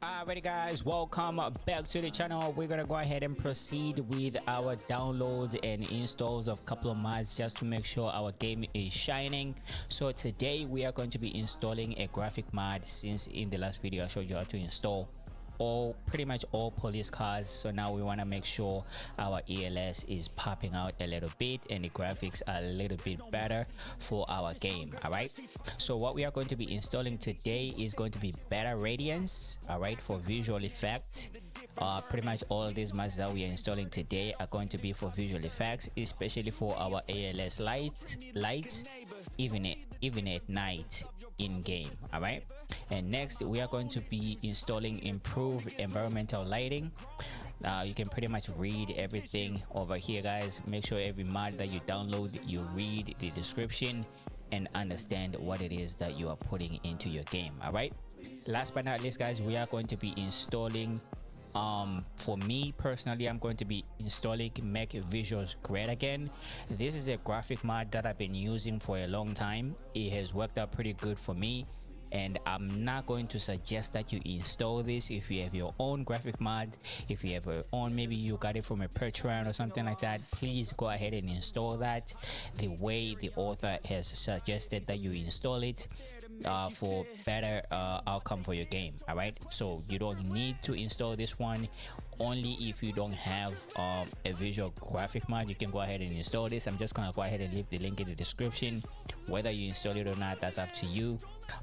Alrighty guys, welcome back to the channel. We're gonna go ahead and proceed with our downloads and installs of a couple of mods just to make sure our game is shining. So today we are going to be installing a graphic mod, since in the last video I showed you how to install pretty much all police cars. So now we want to make sure our ELS is popping out a little bit and the graphics are a little bit better for our game. All right, so what we are going to be installing today is going to be better radiance, all right, for visual effect. Pretty much all of these mods that we are installing today are going to be for visual effects, especially for our ALS lights, even at night in game. All right, and next we are going to be installing improved environmental lighting. You can pretty much read everything over here, guys. Make sure every mod that you download, you read the description and understand what it is that you are putting into your game. All right, last but not least, guys, we are going to be installing for me personally, I'm going to be installing Make Visuals Great Again. This is a graphic mod that I've been using for a long time. It has worked out pretty good for me, and I'm not going to suggest that you install this if you have your own graphic mod. If you have your own, maybe you got it from a Patreon or something like that, please go ahead and install that the way the author has suggested that you install it, for better outcome for your game. All right, so you don't need to install this one. Only if you don't have a visual graphic mod, you can go ahead and install this. I'm just gonna go ahead and leave the link in the description. Whether you install it or not, that's up to you.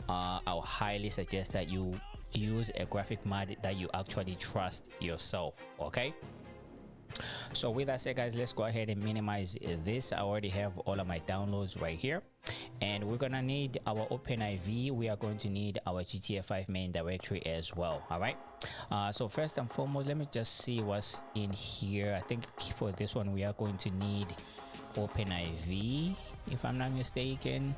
I'll highly suggest that you use a graphic mod that you actually trust yourself. Okay, so with that said, guys, let's go ahead and minimize this. I already have all of my downloads right here, and we're gonna need our OpenIV. We are going to need our GTA 5 main directory as well. All right, so first and foremost, let me just see what's in here. I think for this one we are going to need OpenIV, if I'm not mistaken.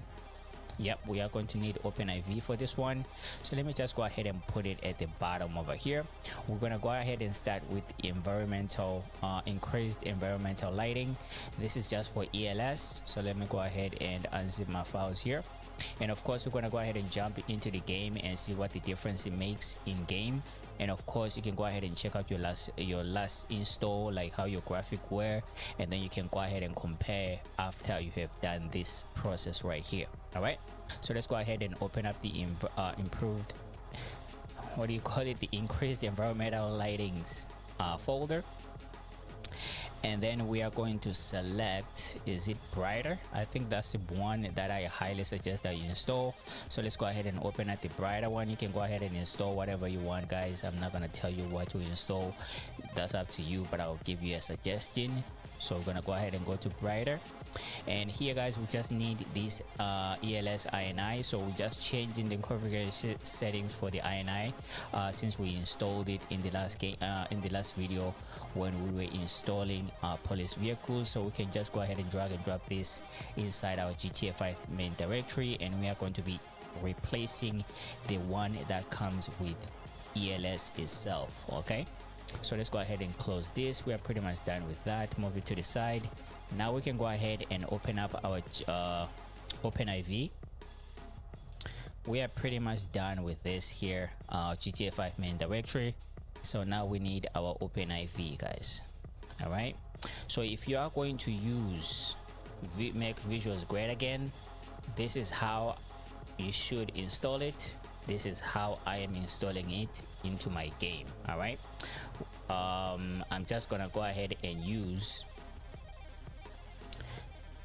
Yep, we are going to need OpenIV for this one. So let me just go ahead and put it at the bottom over here. We're going to go ahead and start with environmental, increased environmental lighting. This is just for ELS. So let me go ahead and unzip my files here. And of course, we're going to go ahead and jump into the game and see what the difference it makes in game. And of course, you can go ahead and check out your last install, like how your graphic were, and then you can go ahead and compare after you have done this process right here. All right, so let's go ahead and open up the improved, what do you call it, the increased environmental lightings folder. And then we are going to select, is it brighter? I think that's the one that I highly suggest that you install. So let's go ahead and open up the brighter one. You can go ahead and install whatever you want, guys. I'm not gonna tell you what to install, that's up to you, but I'll give you a suggestion. So we're gonna go ahead and go to brighter, and here, guys, we just need this ELS INI. So we're just changing the configuration settings for the INI, since we installed it in the last game, in the last video when we were installing police vehicles. So we can just go ahead and drag and drop this inside our GTA 5 main directory, and we are going to be replacing the one that comes with ELS itself. Okay, so let's go ahead and close this. We are pretty much done with that. Move it to the side. Now we can go ahead and open up our OpenIV. We are pretty much done with this here, GTA 5 main directory. So now we need our OpenIV, guys. All right, so if you are going to use Make Visuals Great Again, this is how you should install it. This is how I am installing it into my game. All right, I'm just gonna go ahead and use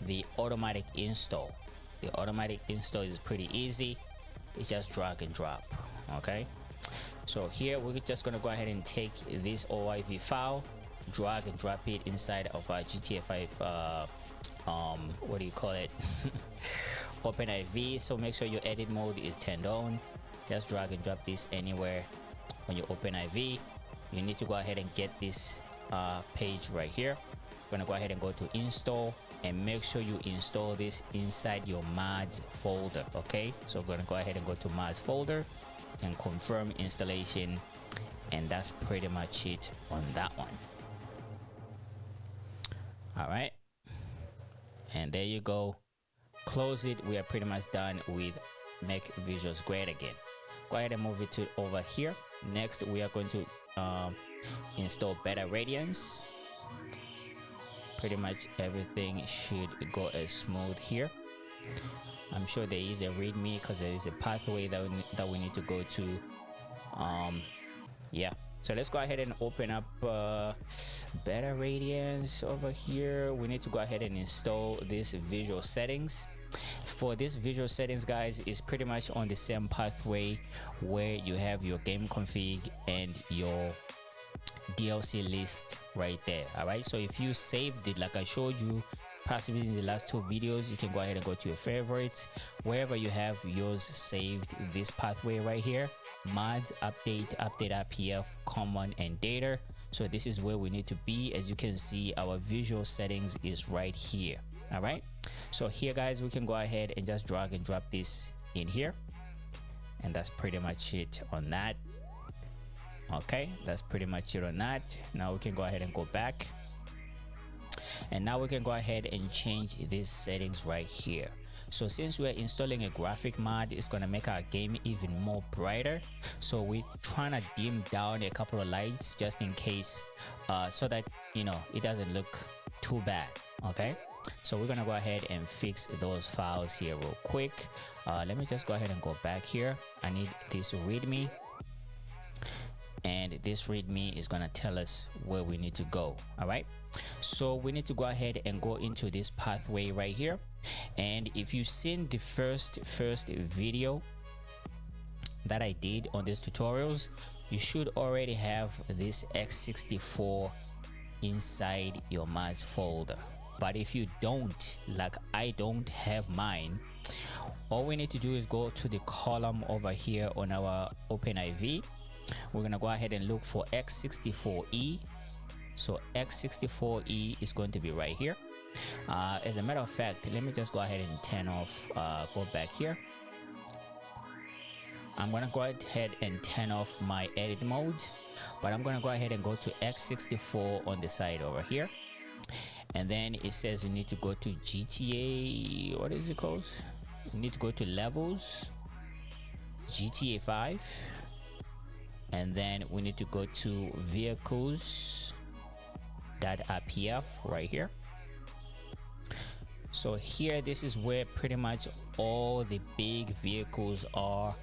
the automatic install. The automatic install is pretty easy. It's just drag and drop. Okay, so here we're just gonna go ahead and take this OIV file, drag and drop it inside of our GTA 5 what do you call it, OpenIV. So make sure your edit mode is turned on. Just drag and drop this anywhere on your OpenIV. You need to go ahead and get this page right here. We're gonna go ahead and go to install, and make sure you install this inside your mods folder. Okay, so we're gonna go ahead and go to mods folder and confirm installation, and that's pretty much it on that one. All right, and there you go. Close it. We are pretty much done with Make Visuals Great Again. Go ahead and move it to over here. Next, we are going to install beta radiance. Pretty much everything should go as smooth here. I'm sure there is a readme because there is a pathway that we need to go to. Yeah, so let's go ahead and open up beta radiance over here. We need to go ahead and install this visual settings. For this visual settings, guys, is pretty much on the same pathway where you have your game config and your DLC list right there. All right, so if you saved it like I showed you possibly in the last 2 videos, you can go ahead and go to your favorites wherever you have yours saved. This pathway right here, mods, update RPF, common, and data. So this is where we need to be. As you can see, our visual settings is right here. All right, so here, guys, we can go ahead and just drag and drop this in here, and that's pretty much it on that. Okay, that's pretty much it on that. Now we can go ahead and go back, and now we can go ahead and change these settings right here. So since we're installing a graphic mod, it's gonna make our game even more brighter, so we're trying to dim down a couple of lights just in case, so that, you know, it doesn't look too bad. Okay, so we're gonna go ahead and fix those files here real quick. Let me just go ahead and go back here. I need this readme, and this readme is gonna tell us where we need to go. All right, so we need to go ahead and go into this pathway right here. And if you've seen the first video that I did on these tutorials, you should already have this x64 inside your mods folder. But if you don't, like I don't have mine, all we need to do is go to the column over here on our OpenIV. We're gonna go ahead and look for x64e. So x64e is going to be right here. As a matter of fact, let me just go ahead and turn off, go back here. I'm gonna go ahead and turn off my edit mode, but I'm gonna go ahead and go to x64 on the side over here. And then it says you need to go to GTA, what is it called? You need to go to levels, GTA 5, and then we need to go to vehicles.rpf right here. So here, this is where pretty much all the big vehicles are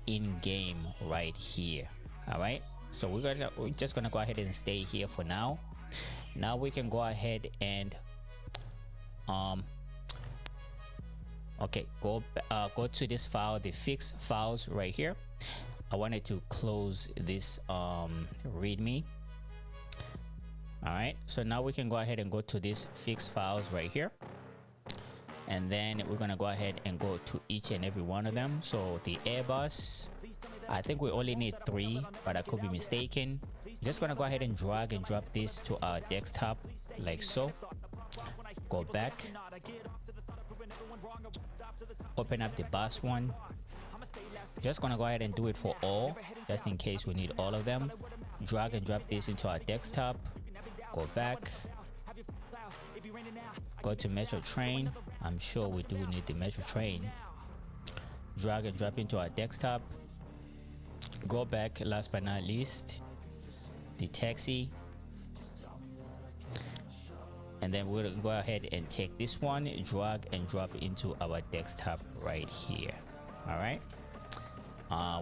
in game right here. All right, so we're just gonna go ahead and stay here for now. Now we can go ahead and okay, go to this file, the fix files right here. I wanted to close this readme. All right, so now we can go ahead and go to this fix files right here, and then we're gonna go ahead and go to each and every one of them. So the Airbus, I think we only need 3, but I could be mistaken. Just gonna go ahead and drag and drop this to our desktop like so. Go back, open up the bus one. Just gonna go ahead and do it for all, just in case we need all of them. Drag and drop this into our desktop. Go back, go to Metro Train. I'm sure we do need the Metro Train. Drag and drop into our desktop. Go back, last but not least, the taxi, and then we'll go ahead and take this one, drag and drop into our desktop right here. All right,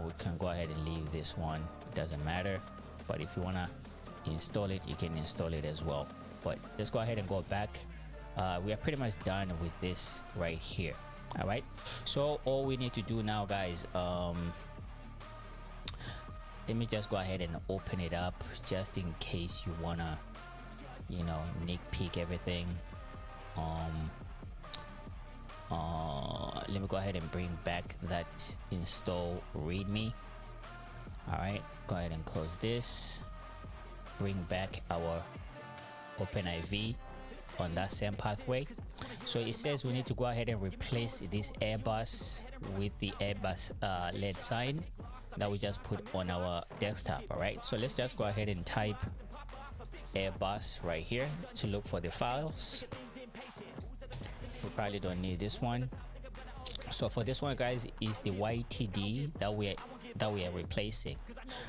we can go ahead and leave this one, it doesn't matter, but if you want to install it, you can install it as well. But let's go ahead and go back. We are pretty much done with this right here. All right, so all we need to do now, guys, let me just go ahead and open it up just in case you wanna, you know, nitpick everything. Let me go ahead and bring back that install readme. All right, go ahead and close this. Bring back our OpenIV on that same pathway. So it says we need to go ahead and replace this Airbus with the Airbus LED sign that we just put on our desktop. All right, so let's just go ahead and type Airbus right here to look for the files. We probably don't need this one. So for this one, guys, is the YTD that we are replacing.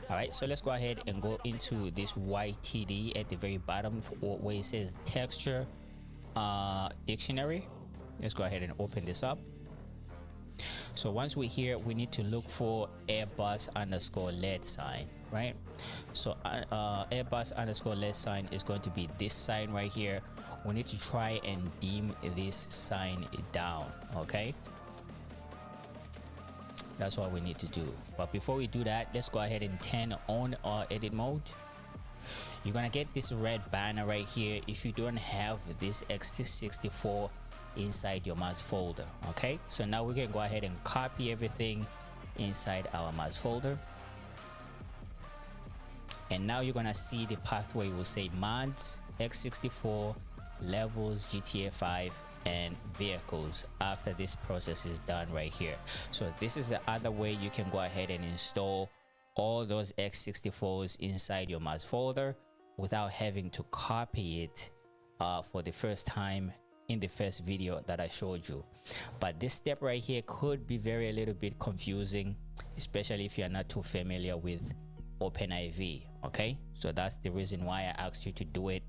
All right, so let's go ahead and go into this YTD at the very bottom where it says texture dictionary. Let's go ahead and open this up. So once we're here, we need to look for Airbus underscore lead sign, right? So Airbus underscore lead sign is going to be this sign right here. We need to try and dim this sign down, okay? That's what we need to do. But before we do that, let's go ahead and turn on our edit mode. You're gonna get this red banner right here if you don't have this x64 inside your mods folder. Okay, so now we can go ahead and copy everything inside our mods folder, and now you're gonna see the pathway will say mods, x64, levels, GTA 5 and vehicles after this process is done right here. So this is the other way you can go ahead and install all those x64s inside your mods folder without having to copy it for the first time in the first video that I showed you. But this step right here could be a little bit confusing, especially if you're not too familiar with OpenIV. Okay, so that's the reason why I asked you to do it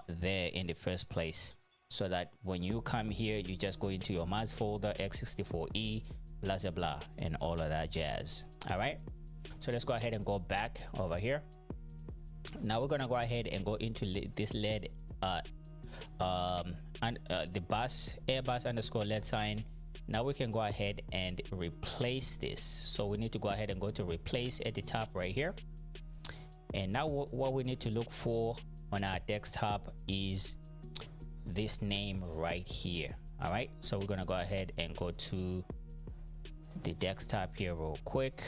there in the first place, so that when you come here you just go into your mods folder, x64e, blah blah blah, and all of that jazz. All right, so let's go ahead and go back over here. Now we're gonna go ahead and go into this lead the bus Airbus underscore lead sign. Now we can go ahead and replace this. So we need to go ahead and go to replace at the top right here, and now what we need to look for on our desktop is this name right here. All right, so we're gonna go ahead and go to the desktop here real quick.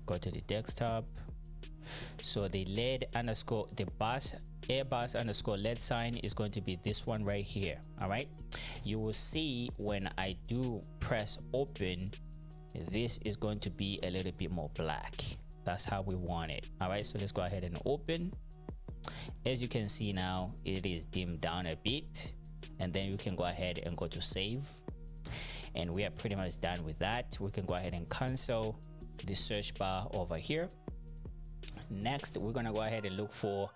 Go to the desktop. So the lead underscore the bus Airbus underscore lead sign is going to be this one right here. All right, you will see when I do press open, this is going to be a little bit more black. That's how we want it. All right, so let's go ahead and open. As you can see now, it is dimmed down a bit, and then you can go ahead and go to save, and we are pretty much done with that. We can go ahead and cancel the search bar over here. Next, we're gonna go ahead and look for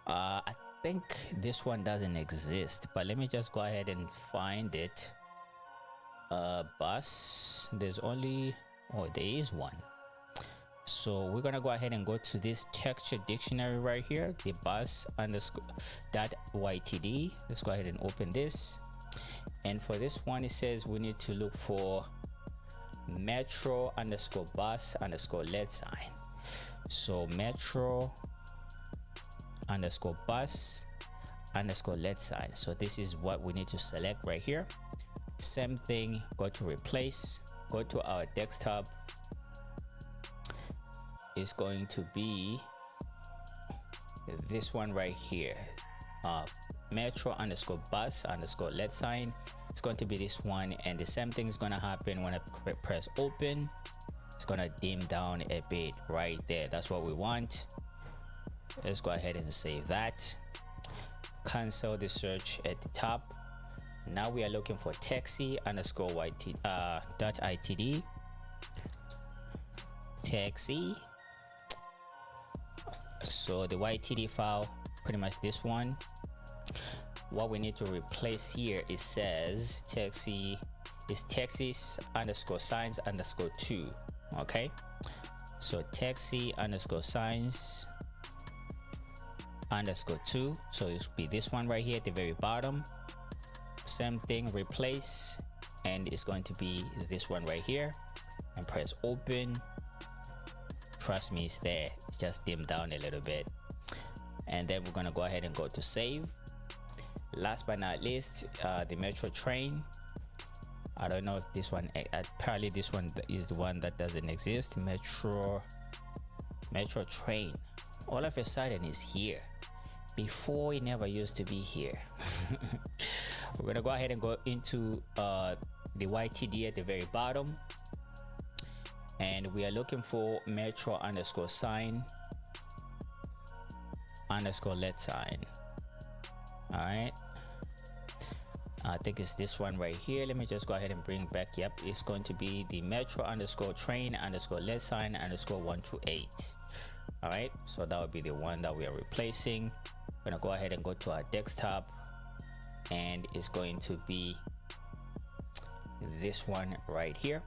I think this one doesn't exist, but let me just go ahead and find it. Bus, there's only, oh, there is one. So we're gonna go ahead and go to this texture dictionary right here, the bus underscore .ytd. Let's go ahead and open this, and for this one it says we need to look for metro underscore bus underscore lead sign. So metro underscore bus underscore lead sign. So this is what we need to select right here. Same thing, go to replace, go to our desktop. Is going to be this one right here, metro underscore bus underscore lead sign. It's going to be this one, and the same thing is going to happen when I press open. It's going to dim down a bit right there. That's what we want. Let's go ahead and save that. Cancel the search at the top. Now we are looking for taxi underscore .itd. Taxi. So the YTD file, pretty much this one. What we need to replace here, it says taxi is taxis underscore signs underscore 2. Okay, so taxi underscore signs underscore 2. So this will be this one right here at the very bottom. Same thing, replace, and it's going to be this one right here, and press open. Trust me, it's there. It's just dimmed down a little bit, and then we're gonna go ahead and go to save. Last but not least, the metro train. I don't know if this one, apparently this one is the one that doesn't exist. Metro train, all of a sudden is here. Before it never used to be here. We're gonna go ahead and go into the YTD at the very bottom, and we are looking for metro underscore sign underscore lead sign. All right, I think it's this one right here. Let me just go ahead and bring back. Yep, it's going to be the metro underscore train underscore lead sign underscore 128. All right, so that would be the one that we are replacing. We're gonna go ahead and go to our desktop, and it's going to be this one right here.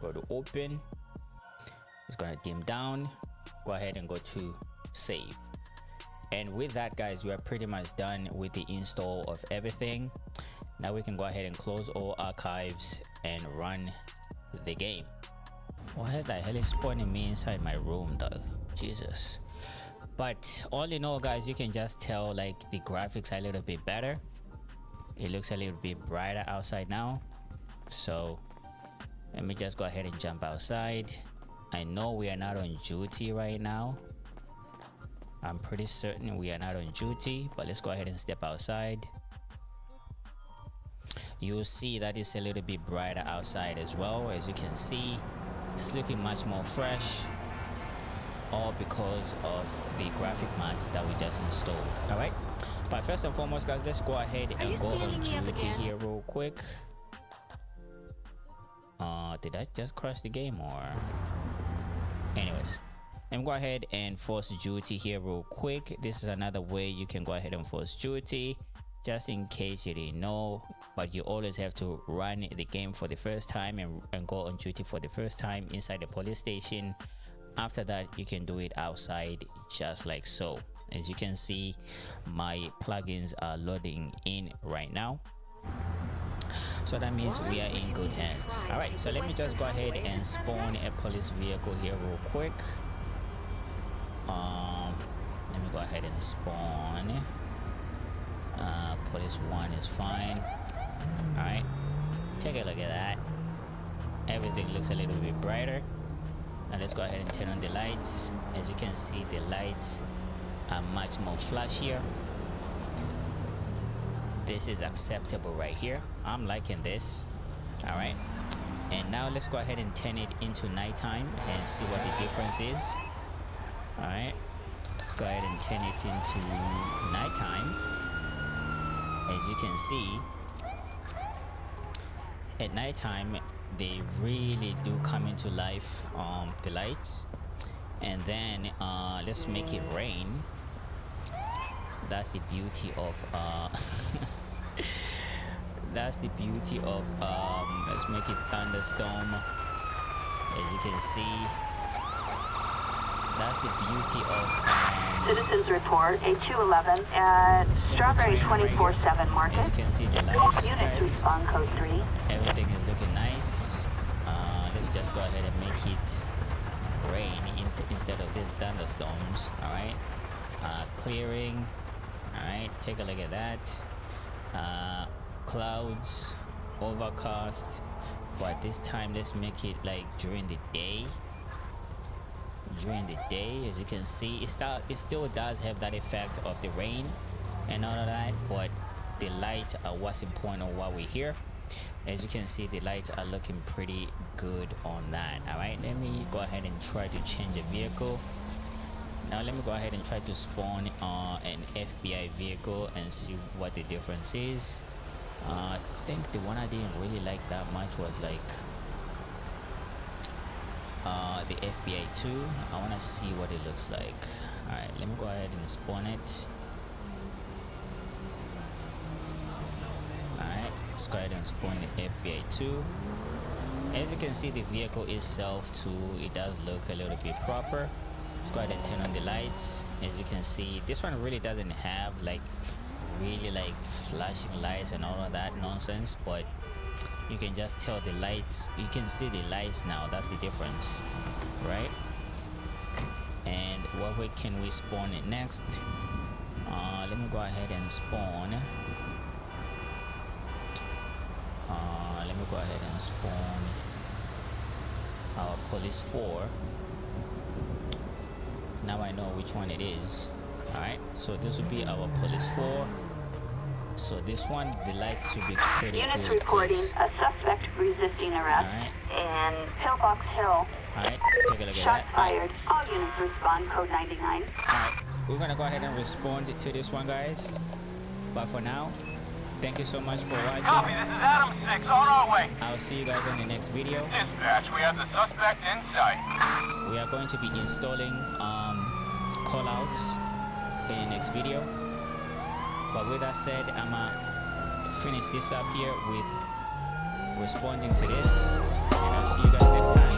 Go to open. It's gonna dim down. Go ahead and go to save. And with that, guys, we are pretty much done with the install of everything. Now we can go ahead and close all archives and run the game. What the hell is spawning me inside my room though? Jesus. But all in all, guys, you can just tell like the graphics are a little bit better. It looks a little bit brighter outside now. So let me just go ahead and jump outside. I know we are not on duty right now. I'm pretty certain we are not on duty, but let's go ahead and step outside. You'll see that it's a little bit brighter outside as well. As you can see, it's looking much more fresh, all because of the graphic mods that we just installed. All right, but first and foremost, guys, let's go ahead and go on duty here real quick. Did I just crash the game, or anyways, let me go ahead and force duty here real quick. This is another way you can go ahead and force duty, just in case you didn't know. But you always have to run the game for the first time and go on duty for the first time inside the police station. After that, you can do it outside, just like so. As you can see, my plugins are loading in right now, so that means we are in good hands. All right, so let me just go ahead and spawn a police vehicle here real quick. Let me go ahead and spawn. Police 1 is fine. All right, take a look at that. Everything looks a little bit brighter. Now let's go ahead and turn on the lights. As you can see, the lights are much more flashier. This is acceptable right here. I'm liking this. All right, and now let's go ahead and turn it into nighttime and see what the difference is. All right, let's go ahead and turn it into nighttime. As you can see, at nighttime they really do come into life, the lights. And then let's make it rain. That's the beauty of that's the beauty of let's make it thunderstorm. As you can see, that's the beauty of Citizens report A211 at Strawberry 24/7 Market. As you can see, the lights, Units respond code 3. Everything is looking nice. Let's just go ahead and make it rain instead of these thunderstorms. All right, clearing. All right, take a look at that. Clouds, overcast, but this time let's make it like during the day. As you can see, it still does have that effect of the rain and all of that, but the lights are what's important while we're here. As you can see, the lights are looking pretty good on that. All right, let me go ahead and try to change a vehicle. Now let me go ahead and try to spawn an FBI vehicle and see what the difference is. I think the one I didn't really like that much was like the FBI 2. I want to see what it looks like. All right, let me go ahead and spawn it. All right, let's go ahead and spawn the FBI 2. As you can see, the vehicle itself too, it does look a little bit proper. Let's go ahead and turn on the lights. As you can see, this one really doesn't have like really like flashing lights and all of that nonsense, but you can just tell the lights, you can see the lights now. That's the difference, right? And what way can we spawn it next? Let me go ahead and spawn let me go ahead and spawn our police 4. Now I know which one it is. All right, so this will be our police 4. So this one, the lights should be pretty good. Units reporting a suspect resisting arrest in Pillbox Hill. Alright, take a look at Shots that. fired. All units respond code 99. Alright, we're gonna go ahead and respond to this one, guys. But for now, Thank you so much for watching. Copy, this is Adam 6, on our way. I'll see you guys on the next video. Dispatch, we have the suspect in sight. We are going to be installing callouts in the next video. But with that said, I'm gonna finish this up here with responding to this, and I'll see you guys next time.